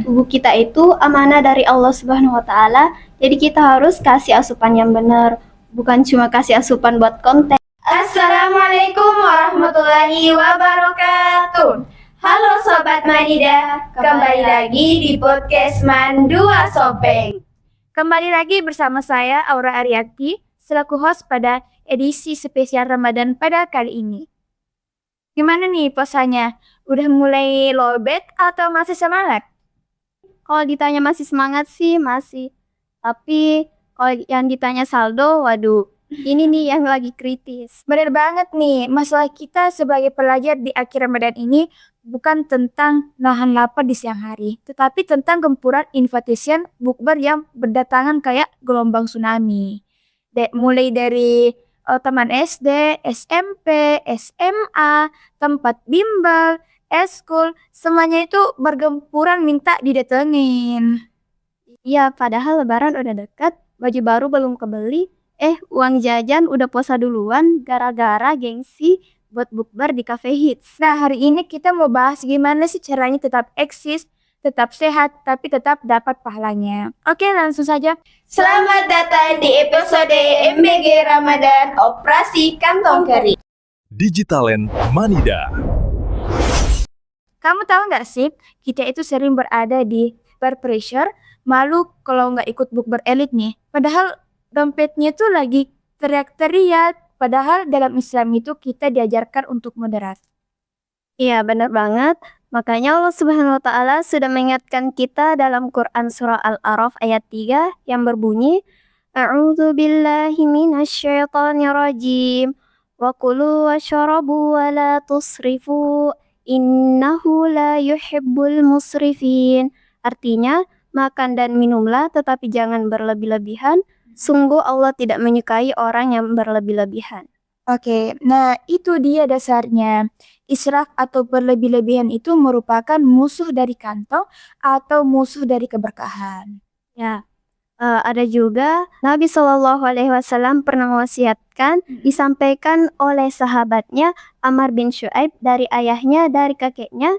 Tubuh kita itu amanah dari Allah Subhanahu wa taala, jadi kita harus kasih asupan yang benar, bukan cuma kasih asupan buat konten. Assalamualaikum warahmatullahi wabarakatuh. Halo Sobat Manida, kembali lagi di podcast Mandua Sopeng. Kembali lagi bersama saya Aura Aryati selaku host pada edisi spesial Ramadan pada kali ini. Gimana nih posanya? Udah mulai lowbat atau masih semangat? Kalau ditanya masih semangat sih masih, tapi kalau yang ditanya saldo, waduh, ini nih yang lagi kritis. Bener banget nih, masalah kita sebagai pelajar di akhir Ramadan ini bukan tentang nahan lapar di siang hari, tetapi tentang gempuran invitation bukber yang berdatangan kayak gelombang tsunami. Mulai dari teman SD, SMP, SMA, tempat bimbel, eskul, semuanya itu bergempuran minta didatengin. Iya, padahal lebaran udah dekat, baju baru belum kebeli, uang jajan udah puasa duluan gara-gara gengsi buat bukber di cafe hits. Nah, hari ini kita mau bahas gimana sih caranya tetap eksis, tetap sehat, tapi tetap dapat pahalanya. Oke, langsung saja. Selamat datang di episode MBG Ramadan Operasi Kantong Kering. Digitalent Manida. Kamu tahu nggak sih, kita itu sering berada di peer pressure, malu kalau nggak ikut bukber elit nih. Padahal dompetnya tuh lagi teriak-teriak. Padahal dalam Islam itu kita diajarkan untuk moderat. Iya, benar banget. Makanya Allah Subhanahu wa taala sudah mengingatkan kita dalam Quran surah Al-A'raf ayat 3 yang berbunyi, A'udzu billahi minasyaitonir rajim. Wa kulu washrabu wa la tusrifu innahu la yuhibbul musrifin. Artinya, makan dan minumlah tetapi jangan berlebih-lebihan. Sungguh Allah tidak menyukai orang yang berlebih-lebihan. Oke, nah itu dia dasarnya. Israf atau berlebih-lebihan itu merupakan musuh dari kantong atau musuh dari keberkahan. Ya, ada juga Nabi Shallallahu Alaihi Wasallam pernah mewasiatkan disampaikan oleh sahabatnya Amr bin Shu'aib dari ayahnya dari kakeknya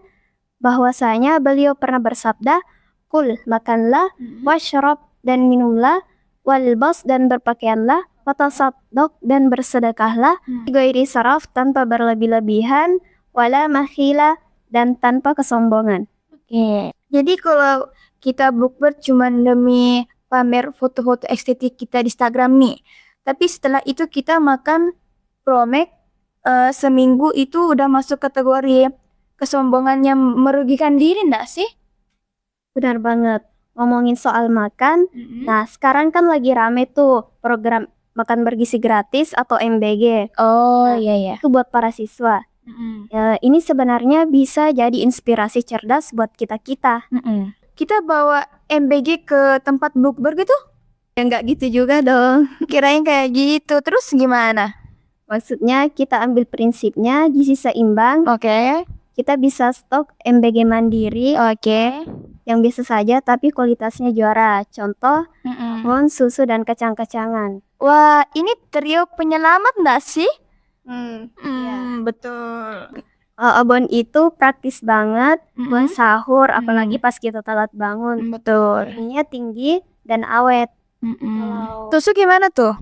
bahwasanya beliau pernah bersabda, kul makanlah, washrab dan minumlah, walbas dan berpakaianlah, watasaddaq dan bersedekahlah, ghairi saraf tanpa berlebih-lebihan, wala makhila dan tanpa kesombongan. Oke, jadi kalau kita bukber cuma demi pamer foto-foto estetik kita di Instagram nih, tapi setelah itu kita makan promek seminggu itu udah masuk kategori kesombongan yang merugikan diri nggak sih? Benar banget. Ngomongin soal makan, nah sekarang kan lagi rame tuh program makan bergizi gratis atau MBG. Oh Nah, iya. Itu buat para siswa. Ini sebenarnya bisa jadi inspirasi cerdas buat kita-kita. Kita bawa MBG ke tempat bukber gitu? Ya nggak gitu juga dong. Kirain kayak gitu. Terus gimana? Maksudnya kita ambil prinsipnya gizi seimbang. Oke. Kita bisa stok MBG mandiri Oke. yang biasa saja tapi kualitasnya juara. Contoh, abon, susu, dan kacang-kacangan. Wah, ini trio penyelamat nggak sih? Betul. Abon itu praktis banget buat sahur, apalagi pas kita telat bangun. Betul. Gizinya tinggi dan awet. Susu gimana tuh?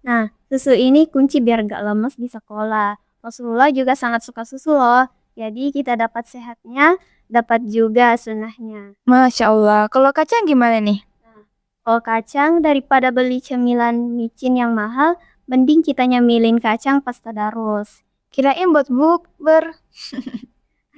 Nah, susu ini kunci biar gak lemes di sekolah. Rasulullah juga sangat suka susu loh. Jadi kita dapat sehatnya, dapat juga sunnahnya. Masya Allah. Kalau kacang gimana nih? Kalau kacang daripada beli cemilan micin yang mahal, mending kita nyemilin kacang pas tadarus. Kirain buat bukber.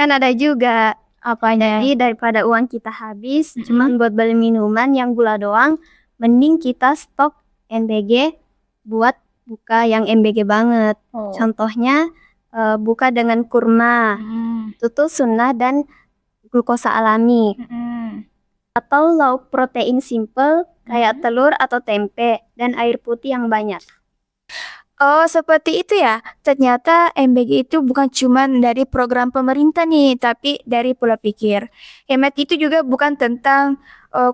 Kan ada juga. Apanya? Jadi daripada uang kita habis cuman buat beli minuman yang gula doang, mending kita stok MBG buat buka yang MBG banget. Contohnya buka dengan kurma, itu sunnah dan glukosa alami. Atau lauk protein simple kayak telur atau tempe dan air putih yang banyak. Oh, seperti itu ya. Ternyata MBG itu bukan cuma dari program pemerintah nih, tapi dari pola pikir. Hemat itu juga bukan tentang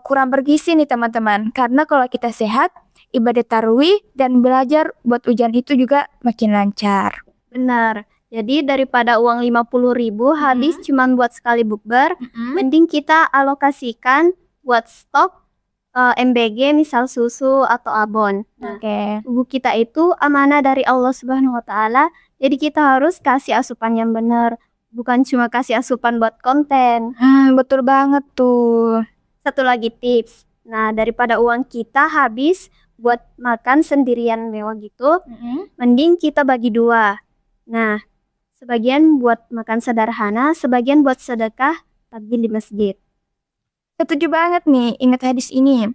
kurang bergizi nih teman-teman. Karena kalau kita sehat, ibadah tarawih dan belajar buat ujian itu juga makin lancar. Benar. Jadi daripada uang 50.000 habis cuman buat sekali bukber, mending kita alokasikan buat stok MBG misal susu atau abon. Nah, Oke. tubuh kita itu amanah dari Allah Subhanahu wa taala. Jadi kita harus kasih asupan yang benar, bukan cuma kasih asupan buat konten. Betul banget tuh. Satu lagi tips. Nah, daripada uang kita habis buat makan sendirian mewah gitu, mending kita bagi dua. Nah, sebagian buat makan sederhana, sebagian buat sedekah takjil di masjid. Setuju banget nih, ingat hadis ini.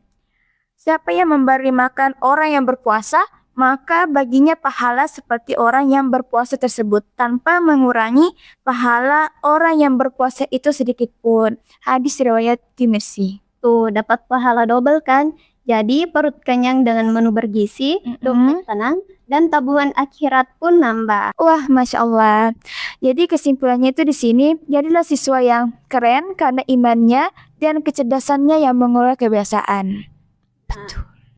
Siapa yang memberi makan orang yang berpuasa, maka baginya pahala seperti orang yang berpuasa tersebut, tanpa mengurangi pahala orang yang berpuasa itu sedikit pun. Hadis riwayat Tirmizi. Tuh, dapat pahala double kan? Jadi perut kenyang dengan menu bergizi, dompet tenang, dan tabungan akhirat pun nambah. Wah, Masya Allah. Jadi kesimpulannya itu di sini, jadilah siswa yang keren karena imannya dan kecerdasannya yang mengolah kebiasaan.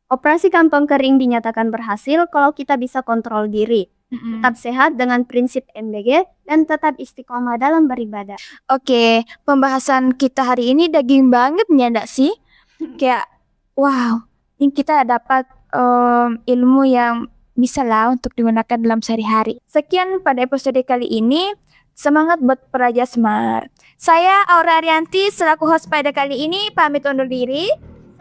Operasi kantong kering dinyatakan berhasil kalau kita bisa kontrol diri, tetap sehat dengan prinsip MBG, dan tetap istiqomah dalam beribadah. Oke, pembahasan kita hari ini daging banget nih, enggak sih? Kayak, wow, ini kita dapat ilmu yang bisa lah untuk digunakan dalam sehari-hari. Sekian pada episode kali ini. Semangat buat Praja Smart. Saya Aura Arianti selaku host pada kali ini pamit undur diri.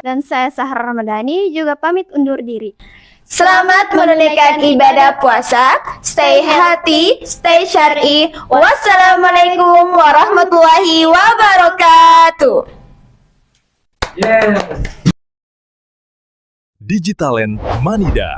Dan saya Sahra Ramadhani juga pamit undur diri. Selamat menunaikan ibadah puasa. Stay healthy, stay syar'i. Wassalamualaikum warahmatullahi wabarakatuh. Digitalent Manida.